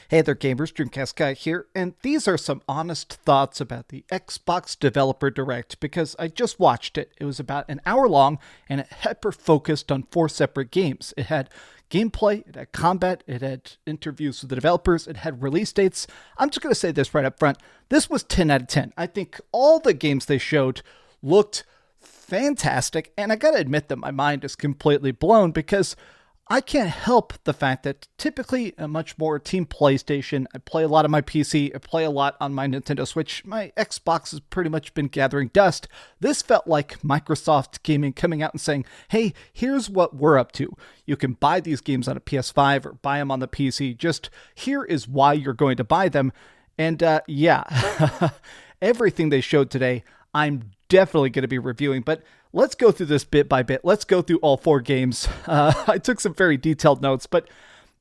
Hey there gamers, DreamcastGuy here, and these are some honest thoughts about the Xbox Developer Direct because I just watched it. It was about an hour long and it hyper-focused on 4 separate games. It had gameplay, it had combat, it had interviews with the developers, it had release dates. I'm just going to say this right up front. This was 10 out of 10. I think all the games they showed looked fantastic, and I gotta admit that my mind is completely blown because I can't help the fact that typically a much more team PlayStation, I play a lot on my PC, I play a lot on my Nintendo Switch, my Xbox has pretty much been gathering dust. This felt like Microsoft Gaming coming out and saying, hey, here's what we're up to. You can buy these games on a PS5 or buy them on the PC. Just here is why you're going to buy them. And yeah, everything they showed today, I'm definitely going to be reviewing, but let's go through this bit by bit. Let's go through all 4 games. I took some very detailed notes, but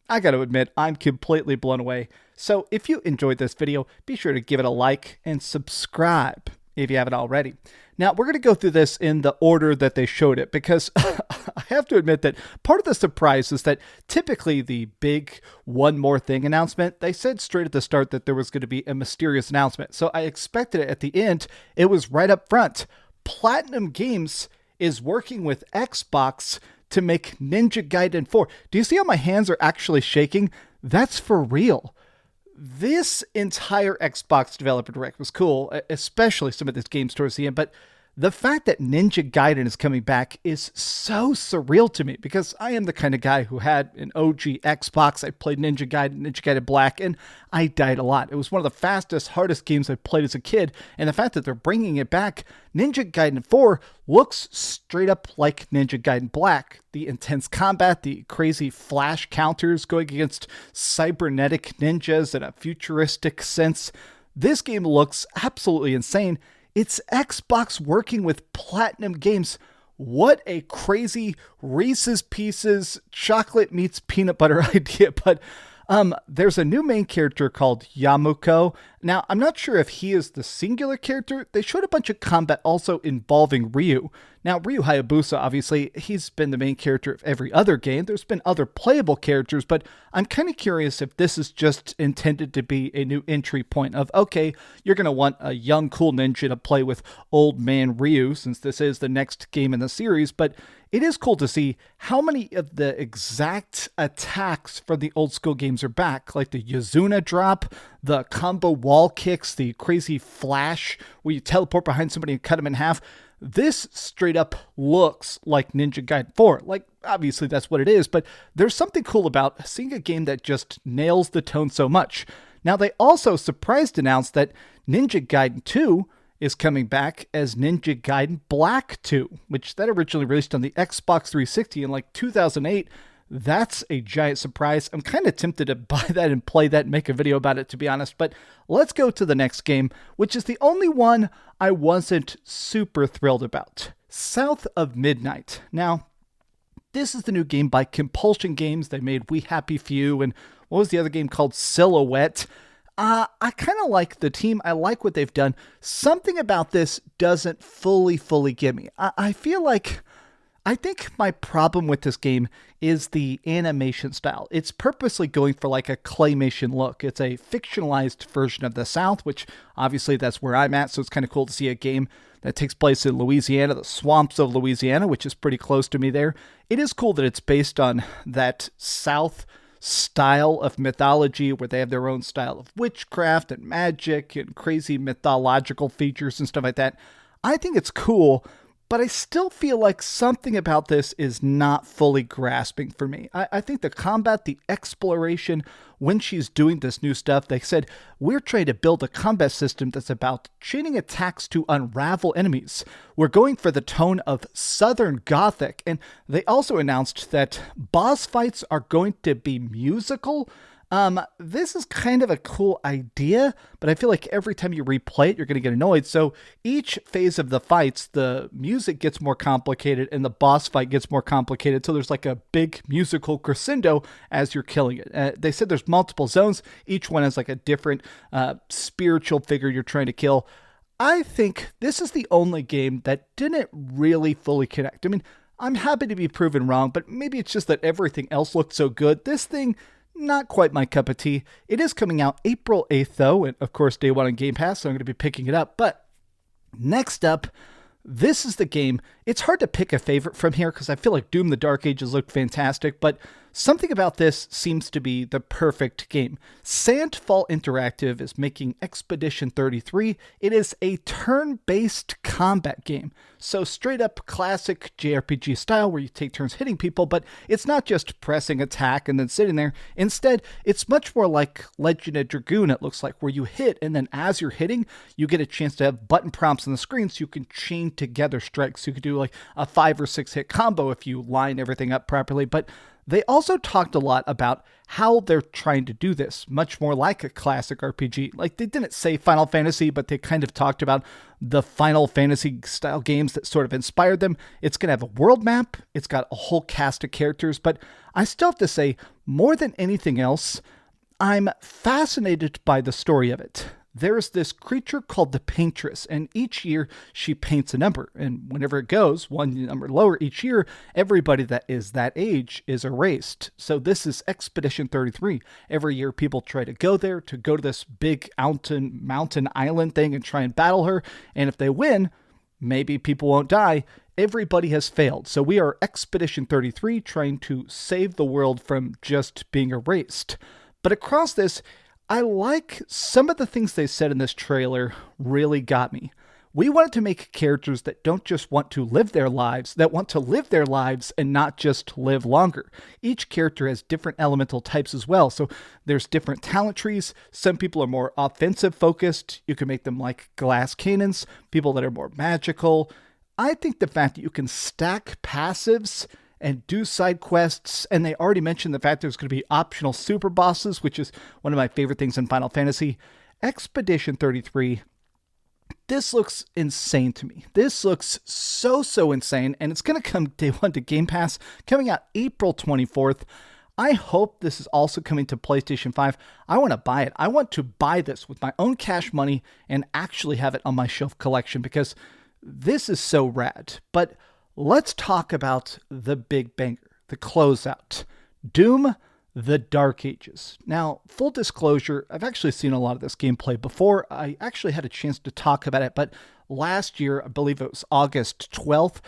I got to admit, I'm completely blown away. So if you enjoyed this video, be sure to give it a like and subscribe if you haven't already. Now, we're going to go through this in the order that they showed it because I have to admit that part of the surprise is that typically the big one more thing announcement, they said straight at the start that there was going to be a mysterious announcement. So I expected it at the end. It was right up front. Platinum Games is working with Xbox to make Ninja Gaiden 4. Do you see how my hands are actually shaking? That's for real. This entire Xbox Developer Direct was cool, especially some of these games towards the end, but the fact that Ninja Gaiden is coming back is so surreal to me because I am the kind of guy who had an OG Xbox. I played Ninja Gaiden Black, and I died a lot. It was one of the fastest, hardest games I played as a kid, and the fact that they're bringing it back, Ninja Gaiden 4 looks straight up like Ninja Gaiden Black. The intense combat, the crazy flash counters going against cybernetic ninjas in a futuristic sense. This game looks absolutely insane. It's Xbox working with Platinum Games. What a crazy Reese's Pieces chocolate meets peanut butter idea. But there's a new main character called Yamuko. Now, I'm not sure if he is the singular character. They showed a bunch of combat also involving Ryu. Now, Ryu Hayabusa, obviously, he's been the main character of every other game. There's been other playable characters, but I'm kind of curious if this is just intended to be a new entry point of, okay, you're going to want a young, cool ninja to play with old man Ryu, since this is the next game in the series, but it is cool to see how many of the exact attacks from the old school games are back, like the Yuzuna drop, the combo wall kicks, the crazy flash where you teleport behind somebody and cut them in half. This straight up looks like Ninja Gaiden 4. Like, obviously that's what it is, but there's something cool about seeing a game that just nails the tone so much. Now, they also surprised announced that Ninja Gaiden 2 is coming back as Ninja Gaiden Black 2, which that originally released on the Xbox 360 in like 2008. That's a giant surprise. I'm kind of tempted to buy that and play that and make a video about it, to be honest. But let's go to the next game, which is the only one I wasn't super thrilled about. South of Midnight. Now, this is the new game by Compulsion Games. They made We Happy Few, and what was the other game called? Silhouette. I kind of like the team. I like what they've done. Something about this doesn't fully get me. I think my problem with this game is the animation style. It's purposely going for like a claymation look. It's a fictionalized version of the South, which obviously that's where I'm at. So it's kind of cool to see a game that takes place in Louisiana, the swamps of Louisiana, which is pretty close to me there. It is cool that it's based on that South style of mythology where they have their own style of witchcraft and magic and crazy mythological features and stuff like that. I think it's cool, but I still feel like something about this is not fully grasping for me. I think the combat, the exploration, when she's doing this new stuff, they said, we're trying to build a combat system that's about chaining attacks to unravel enemies. We're going for the tone of Southern Gothic. And they also announced that boss fights are going to be musical. This is kind of a cool idea, but I feel like every time you replay it, you're going to get annoyed. So each phase of the fights, the music gets more complicated and the boss fight gets more complicated. So there's like a big musical crescendo as you're killing it. They said there's multiple zones. Each one has like a different spiritual figure you're trying to kill. I think this is the only game that didn't really fully connect. I mean, I'm happy to be proven wrong, but maybe it's just that everything else looked so good. This thing not quite my cup of tea. It is coming out April 8th, though, and of course, day one on Game Pass, so I'm going to be picking it up. But next up, this is the game. It's hard to pick a favorite from here because I feel like Doom the Dark Ages looked fantastic, but something about this seems to be the perfect game. Sandfall Interactive is making Expedition 33. It is a turn-based combat game. So straight up classic JRPG style where you take turns hitting people, but it's not just pressing attack and then sitting there. Instead, it's much more like Legend of Dragoon, it looks like, where you hit and then as you're hitting, you get a chance to have button prompts on the screen so you can chain together strikes. So you could do like a 5 or 6 hit combo if you line everything up properly, but they also talked a lot about how they're trying to do this, much more like a classic RPG. Like, they didn't say Final Fantasy, but they kind of talked about the Final Fantasy style games that sort of inspired them. It's going to have a world map. It's got a whole cast of characters, but I still have to say, more than anything else, I'm fascinated by the story of it. There's this creature called the Paintress, and each year she paints a number, and whenever it goes one number lower each year, everybody that is that age is erased. So this is Expedition 33. Every year people try to go there, to go to this big mountain island thing and try and battle her, and if they win, maybe people won't die. Everybody has failed. So we are Expedition 33 trying to save the world from just being erased. But across this, I like some of the things they said in this trailer really got me. We wanted to make characters that don't just want to live their lives, that want to live their lives and not just live longer. Each character has different elemental types as well, so there's different talent trees. Some people are more offensive focused. You can make them like glass cannons, people that are more magical. I think the fact that you can stack passives and do side quests, and they already mentioned the fact there's going to be optional super bosses, which is one of my favorite things in Final Fantasy. Expedition 33, this looks insane to me. This looks so insane, and it's going to come day one to Game Pass, coming out April 24th. I hope this is also coming to PlayStation 5. I want to buy it. I want to buy this with my own cash money and actually have it on my shelf collection because this is so rad. But let's talk about the big banger, the closeout. Doom the Dark Ages. Now, full disclosure, I've actually seen a lot of this gameplay before. I actually had a chance to talk about it, but last year, I believe it was August 12th,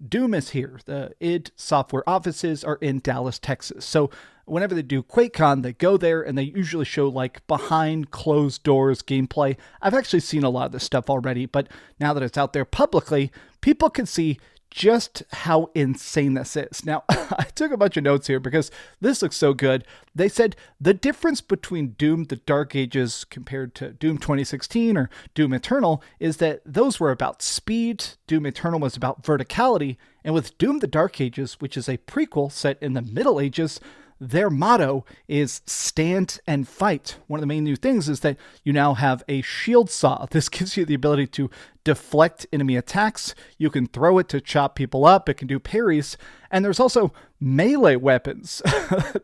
Doom is here. The id Software offices are in Dallas, Texas. So whenever they do QuakeCon, they go there and they usually show like behind closed doors gameplay. I've actually seen a lot of this stuff already, but now that it's out there publicly, people can see just how insane this is. Now, I took a bunch of notes here because this looks so good. They said the difference between Doom the Dark Ages compared to Doom 2016 or Doom Eternal is that those were about speed, Doom Eternal was about verticality, and with Doom the Dark Ages, which is a prequel set in the Middle Ages, their motto is stand and fight. One of the main new things is that you now have a shield saw. This gives you the ability to deflect enemy attacks. You can throw it to chop people up. It can do parries. And there's also melee weapons.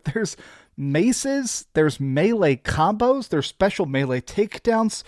There's maces. There's melee combos. There's special melee takedowns.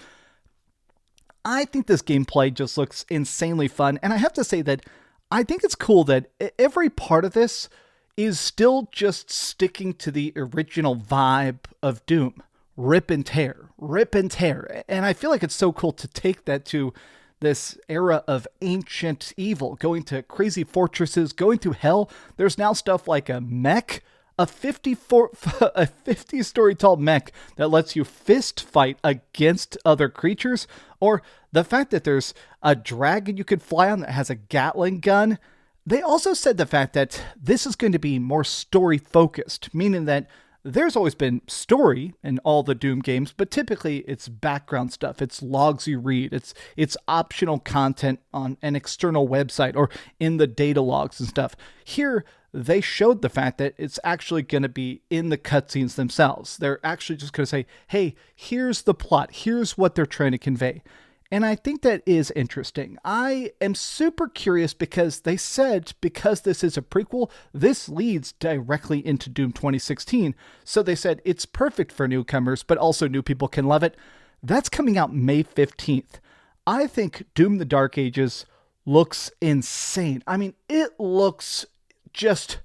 I think this gameplay just looks insanely fun. And I have to say that I think it's cool that every part of this is still just sticking to the original vibe of Doom. Rip and tear. Rip and tear. And I feel like it's so cool to take that to this era of ancient evil, going to crazy fortresses, going through hell. There's now stuff like a mech, a 50-story tall mech that lets you fist fight against other creatures, or the fact that there's a dragon you could fly on that has a Gatling gun. They also said the fact that this is going to be more story-focused, meaning that there's always been story in all the Doom games, but typically it's background stuff. It's logs you read. It's optional content on an external website or in the data logs and stuff. Here, they showed the fact that it's actually going to be in the cutscenes themselves. They're actually just going to say, hey, here's the plot. Here's what they're trying to convey. And I think that is interesting. I am super curious because they said because this is a prequel, this leads directly into Doom 2016. So they said it's perfect for newcomers, but also new people can love it. That's coming out May 15th. I think Doom the Dark Ages looks insane. I mean, it looks just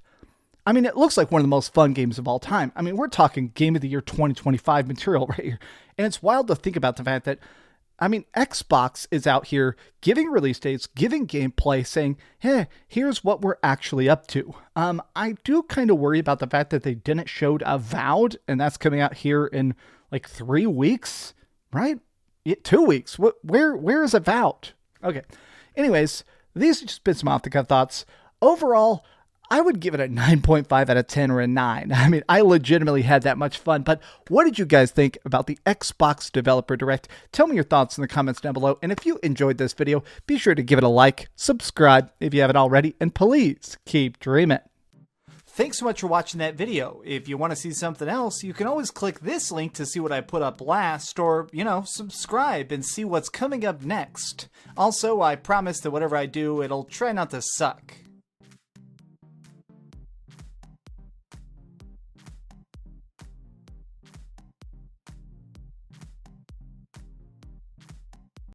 I mean, it looks like one of the most fun games of all time. I mean, we're talking Game of the Year 2025 material right here. And it's wild to think about the fact that, I mean, Xbox is out here giving release dates, giving gameplay, saying, hey, here's what we're actually up to. I do kind of worry about the fact that they didn't show Avowed, and that's coming out here in like 3 weeks, right? 2 weeks. Where is Avowed? Okay. Anyways, these have just been some off-the-cuff thoughts. Overall, I would give it a 9.5 out of 10 or a 9. I mean, I legitimately had that much fun, but what did you guys think about the Xbox Developer Direct? Tell me your thoughts in the comments down below, and if you enjoyed this video, be sure to give it a like, subscribe if you haven't already, and please keep dreaming. Thanks so much for watching that video. If you want to see something else, you can always click this link to see what I put up last, or, subscribe and see what's coming up next. Also, I promise that whatever I do, it'll try not to suck.